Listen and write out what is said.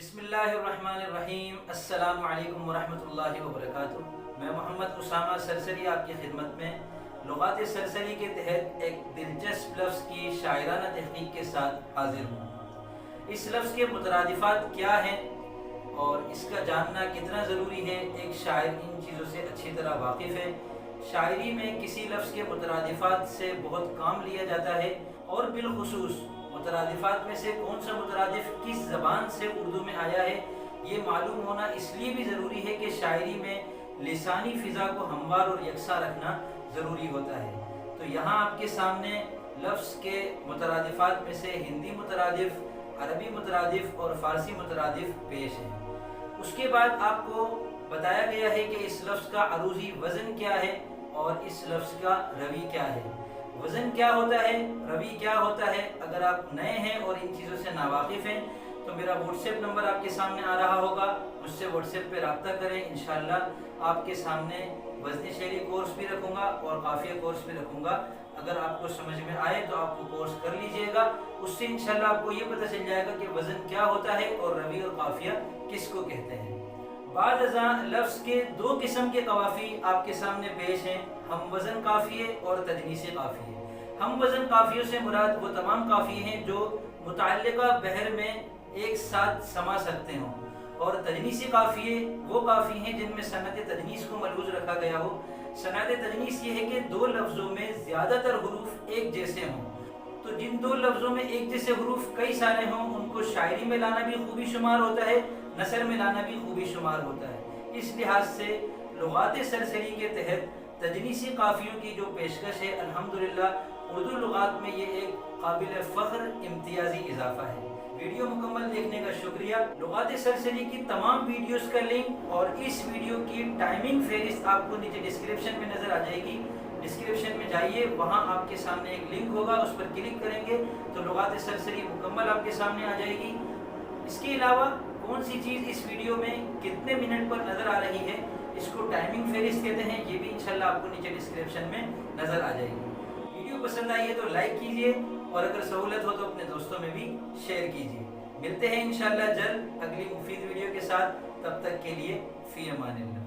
بسم اللہ الرحمن الرحیم۔ السلام علیکم ورحمۃ اللہ وبرکاتہ۔ میں محمد اسامہ سرسری آپ کی خدمت میں لغات سرسری کے تحت ایک دلچسپ لفظ کی شاعرانہ تحقیق کے ساتھ حاضر ہوں۔ اس لفظ کے مترادفات کیا ہیں اور اس کا جاننا کتنا ضروری ہے، ایک شاعر ان چیزوں سے اچھی طرح واقف ہے۔ شاعری میں کسی لفظ کے مترادفات سے بہت کام لیا جاتا ہے، اور بالخصوص مترادفات میں سے کون سا مترادف کس زبان سے اردو میں آیا ہے، یہ معلوم ہونا اس لیے بھی ضروری ہے کہ شاعری میں لسانی فضا کو ہموار اور یکساں رکھنا ضروری ہوتا ہے۔ تو یہاں آپ کے سامنے لفظ کے مترادفات میں سے ہندی مترادف، عربی مترادف اور فارسی مترادف پیش ہیں۔ اس کے بعد آپ کو بتایا گیا ہے کہ اس لفظ کا عروضی وزن کیا ہے اور اس لفظ کا روی کیا ہے۔ وزن کیا ہوتا ہے، روی کیا ہوتا ہے، اگر آپ نئے ہیں اور ان چیزوں سے ناواقف ہیں تو میرا واٹس ایپ نمبر آپ کے سامنے آ رہا ہوگا، مجھ سے واٹس ایپ پہ رابطہ کریں۔ انشاءاللہ آپ کے سامنے وزن شعری کورس بھی رکھوں گا اور قافیہ کورس بھی رکھوں گا۔ اگر آپ کو سمجھ میں آئے تو آپ وہ کورس کر لیجئے گا، اس سے انشاءاللہ آپ کو یہ پتہ چل جائے گا کہ وزن کیا ہوتا ہے اور روی اور قافیہ کس کو کہتے ہیں۔ بعد ازاں لفظ کے دو قسم کے قوافی آپ کے سامنے پیش ہیں، ہم وزن قافیے اور تجنیسی قافیے۔ ہم وزن قافیوں سے مراد وہ تمام قافیے ہیں جو متعلقہ بحر میں ایک ساتھ سما سکتے ہوں، اور تجنیسی قافیے وہ قافی ہیں جن میں صنعت تجنیس کو ملحوظ رکھا گیا ہو۔ صنعت تجنیس یہ ہے کہ دو لفظوں میں زیادہ تر حروف ایک جیسے ہوں، تو جن دو لفظوں میں ایک جیسے حروف کئی سارے ہوں ان کو شاعری میں لانا بھی خوبی شمار ہوتا ہے، نثر میں لانا بھی خوبی شمار ہوتا ہے۔ اس لحاظ سے لغات سرسری کے تحت تجنیسی قافیوں کی جو پیشکش ہے، الحمدللہ اردو لغات میں یہ ایک قابل فخر امتیازی اضافہ ہے۔ ویڈیو مکمل دیکھنے کا شکریہ۔ لغات سرسری کی تمام ویڈیوز کا لنک اور اس ویڈیو کی ٹائمنگ فہرست آپ کو نیچے ڈسکرپشن میں نظر آ جائے گی۔ ڈسکرپشن میں جائیے، وہاں آپ کے سامنے ایک لنک ہوگا، اس پر کلک کریں گے تو لغات سرسری مکمل آپ کے سامنے آ جائے گی۔ اس کے علاوہ کون سی چیز اس ویڈیو میں کتنے منٹ پر نظر آ رہی ہے، اس کو ٹائمنگ فہرست کہتے ہیں، یہ بھی انشاءاللہ آپ کو نیچے ڈسکرپشن میں نظر آ جائے گی۔ ویڈیو پسند آئی ہے تو لائک کیجئے، اور اگر سہولت ہو تو اپنے دوستوں میں بھی شیئر کیجئے۔ ملتے ہیں انشاءاللہ جلد اگلی مفید ویڈیو کے ساتھ، تب تک کے لیے فی امان اللہ۔